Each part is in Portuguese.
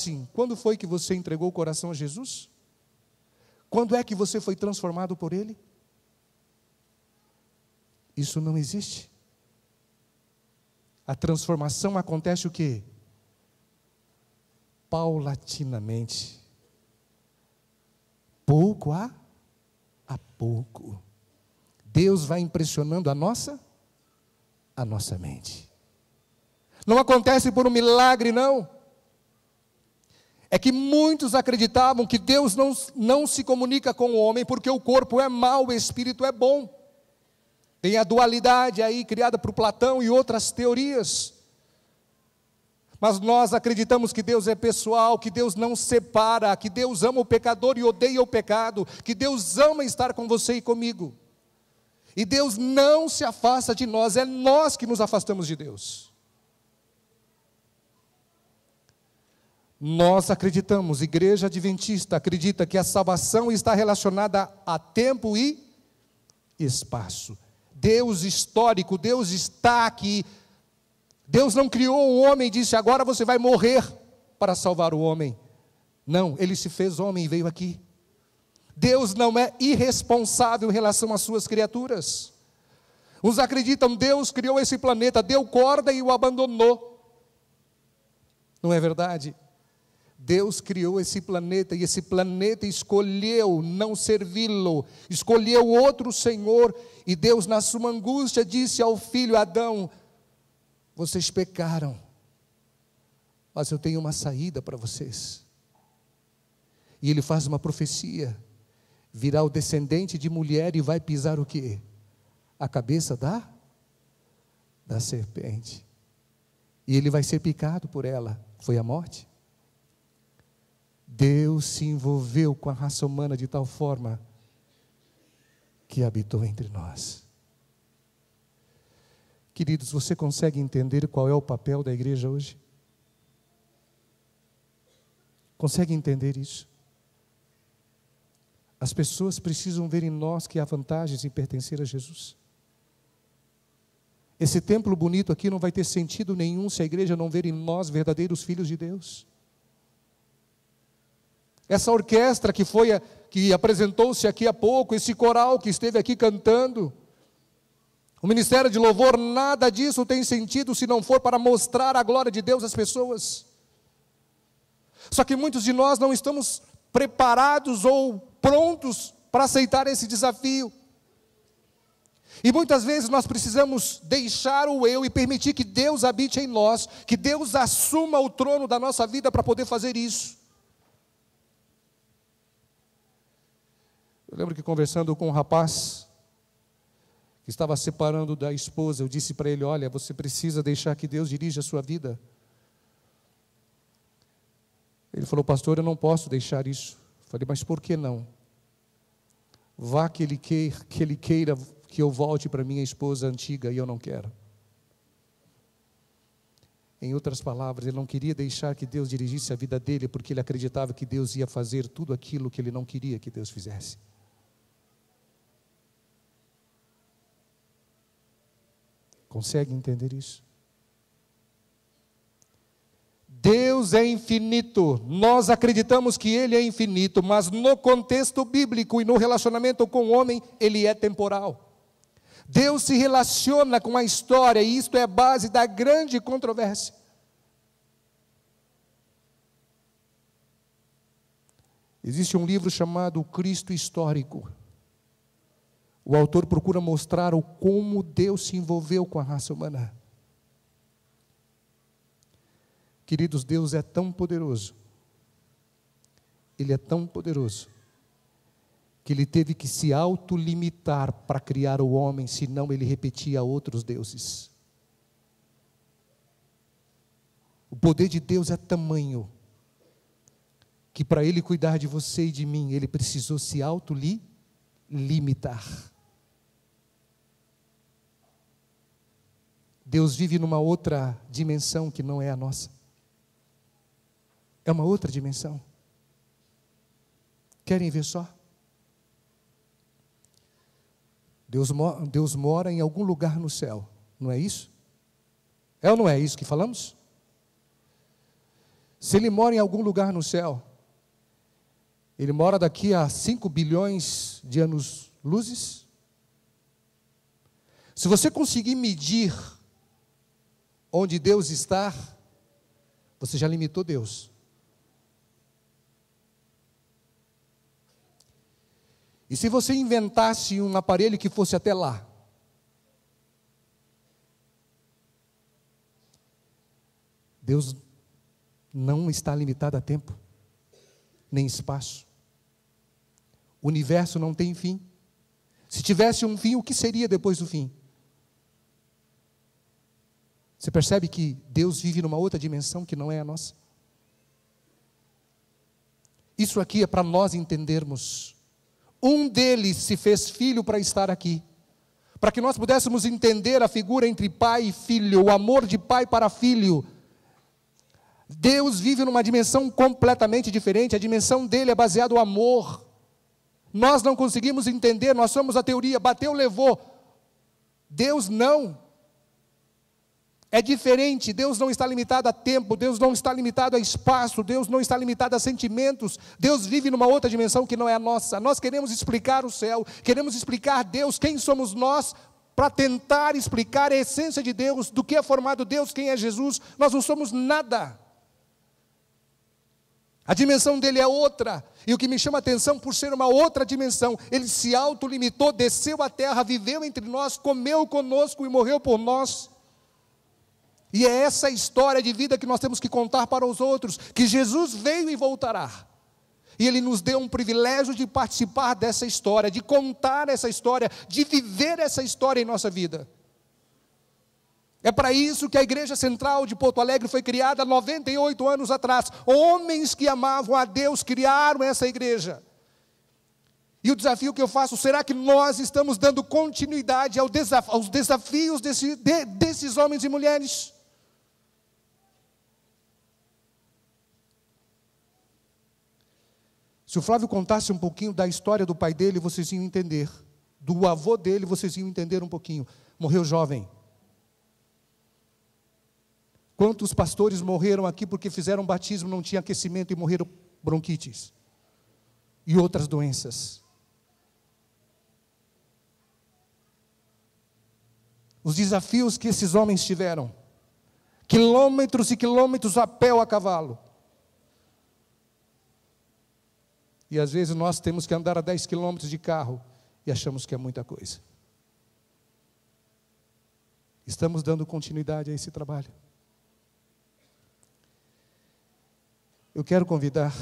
assim: quando foi que você entregou o coração a Jesus? Quando é que você foi transformado por Ele? Isso não existe. A transformação acontece o quê? Paulatinamente. Pouco a pouco. Deus vai impressionando a nossa mente. Não acontece por um milagre, não. É que muitos acreditavam que Deus não se comunica com o homem porque o corpo é mau, o espírito é bom. Tem a dualidade aí criada por Platão e outras teorias. Mas nós acreditamos que Deus é pessoal, que Deus não separa, que Deus ama o pecador e odeia o pecado, que Deus ama estar com você e comigo. E Deus não se afasta de nós, é nós que nos afastamos de Deus. Nós acreditamos, Igreja Adventista acredita que a salvação está relacionada a tempo e espaço. Deus histórico, Deus está aqui. Deus não criou o homem e disse: agora você vai morrer para salvar o homem. Não, Ele se fez homem e veio aqui. Deus não é irresponsável em relação às suas criaturas. Uns acreditam: Deus criou esse planeta, deu corda e o abandonou. Não é verdade? Deus criou esse planeta e esse planeta escolheu não servi-lo, escolheu outro Senhor, e Deus, na sua angústia, disse ao filho Adão: vocês pecaram, mas eu tenho uma saída para vocês. E ele faz uma profecia: virá o descendente de mulher e vai pisar o quê? A cabeça da serpente. E ele vai ser picado por ela. Foi a morte. Deus se envolveu com a raça humana de tal forma que habitou entre nós. Queridos, você consegue entender qual é o papel da igreja hoje? Consegue entender isso? As pessoas precisam ver em nós que há vantagens em pertencer a Jesus. Esse templo bonito aqui não vai ter sentido nenhum se a igreja não ver em nós verdadeiros filhos de Deus. Essa orquestra que apresentou-se aqui há pouco, esse coral que esteve aqui cantando, o ministério de louvor, nada disso tem sentido se não for para mostrar a glória de Deus às pessoas. Só que muitos de nós não estamos preparados ou prontos para aceitar esse desafio. E muitas vezes nós precisamos deixar o eu e permitir que Deus habite em nós, que Deus assuma o trono da nossa vida para poder fazer isso. Eu lembro que conversando com um rapaz que estava separando da esposa, eu disse para ele: olha, você precisa deixar que Deus dirija a sua vida. Ele falou: pastor, eu não posso deixar isso. Eu falei: mas por que não? Vá que ele queira que eu volte para minha esposa antiga e eu não quero. Em outras palavras, ele não queria deixar que Deus dirigisse a vida dele, porque ele acreditava que Deus ia fazer tudo aquilo que ele não queria que Deus fizesse. Consegue entender isso? Deus é infinito, nós acreditamos que Ele é infinito, mas no contexto bíblico e no relacionamento com o homem, Ele é temporal. Deus se relaciona com a história, e isto é a base da grande controvérsia. Existe um livro chamado Cristo Histórico. O autor procura mostrar como Deus se envolveu com a raça humana. Queridos, Deus é tão poderoso, Ele é tão poderoso, que Ele teve que se autolimitar para criar o homem, senão Ele repetia outros deuses. O poder de Deus é tamanho, que para Ele cuidar de você e de mim, Ele precisou se autolimitar. Deus vive numa outra dimensão que não é a nossa. É uma outra dimensão. Querem ver só? Deus mora em algum lugar no céu, não é isso? É ou não é isso que falamos? Se Ele mora em algum lugar no céu, Ele mora daqui a 5 bilhões de anos-luzes? Se você conseguir medir onde Deus está, você já limitou Deus. E se você inventasse um aparelho que fosse até lá? Deus não está limitado a tempo, nem espaço. O universo não tem fim. Se tivesse um fim, o que seria depois do fim? Você percebe que Deus vive numa outra dimensão que não é a nossa? Isso aqui é para nós entendermos. Um deles se fez filho para estar aqui, para que nós pudéssemos entender a figura entre pai e filho, o amor de pai para filho. Deus vive numa dimensão completamente diferente, a dimensão dele é baseada no amor. Nós não conseguimos entender, nós somos a teoria, bateu, levou. Deus não. É diferente, Deus não está limitado a tempo, Deus não está limitado a espaço, Deus não está limitado a sentimentos, Deus vive numa outra dimensão que não é a nossa. Nós queremos explicar o céu, queremos explicar Deus, quem somos nós, para tentar explicar a essência de Deus, do que é formado Deus, quem é Jesus. Nós não somos nada. A dimensão dele é outra, e o que me chama a atenção por ser uma outra dimensão, ele se autolimitou, desceu à terra, viveu entre nós, comeu conosco e morreu por nós. E é essa história de vida que nós temos que contar para os outros, que Jesus veio e voltará. E Ele nos deu um privilégio de participar dessa história, de contar essa história, de viver essa história em nossa vida. É para isso que a Igreja Central de Porto Alegre foi criada há 98 anos atrás. Homens que amavam a Deus criaram essa igreja. E o desafio que eu faço, será que nós estamos dando continuidade aos desafios desses homens e mulheres? Se o Flávio contasse um pouquinho da história do pai dele, vocês iam entender. Do avô dele, vocês iam entender um pouquinho. Morreu jovem. Quantos pastores morreram aqui porque fizeram batismo, não tinha aquecimento e morreram bronquites e outras doenças? Os desafios que esses homens tiveram, quilômetros e quilômetros a pé ou a cavalo. E às vezes nós temos que andar a 10 quilômetros de carro e achamos que é muita coisa. Estamos dando continuidade a esse trabalho. Eu quero convidar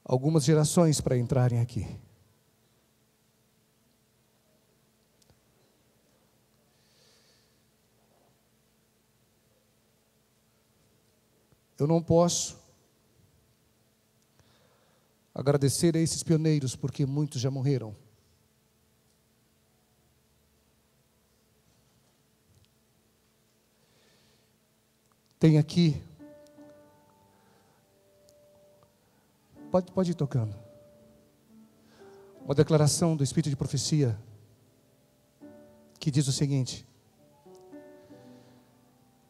algumas gerações para entrarem aqui. Eu não posso agradecer a esses pioneiros, porque muitos já morreram. Tem aqui, pode ir tocando, uma declaração do Espírito de Profecia, que diz o seguinte: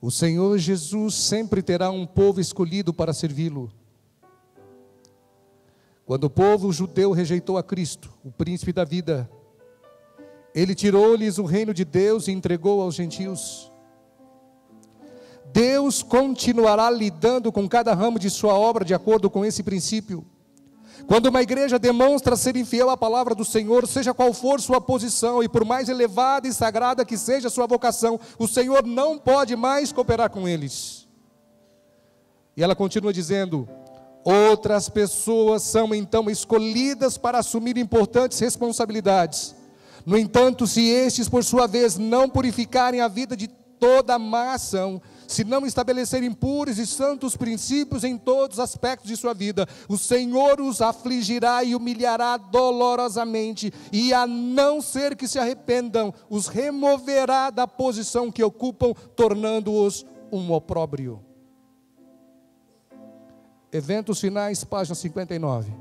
o Senhor Jesus sempre terá um povo escolhido para servi-lo. Quando o povo judeu rejeitou a Cristo, o príncipe da vida, Ele tirou-lhes o reino de Deus e entregou aos gentios. Deus continuará lidando com cada ramo de sua obra de acordo com esse princípio. Quando uma igreja demonstra ser infiel à palavra do Senhor, seja qual for sua posição e por mais elevada e sagrada que seja sua vocação, o Senhor não pode mais cooperar com eles. E ela continua dizendo: outras pessoas são então escolhidas para assumir importantes responsabilidades. No entanto, se estes por sua vez não purificarem a vida de toda má ação, se não estabelecerem puros e santos princípios em todos os aspectos de sua vida, o Senhor os afligirá e humilhará dolorosamente, e a não ser que se arrependam, os removerá da posição que ocupam, tornando-os um opróbrio. Eventos Finais, página 59.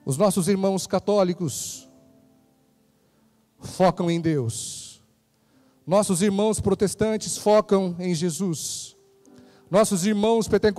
Os nossos irmãos católicos focam em Deus. Nossos irmãos protestantes focam em Jesus. Nossos irmãos pentecostais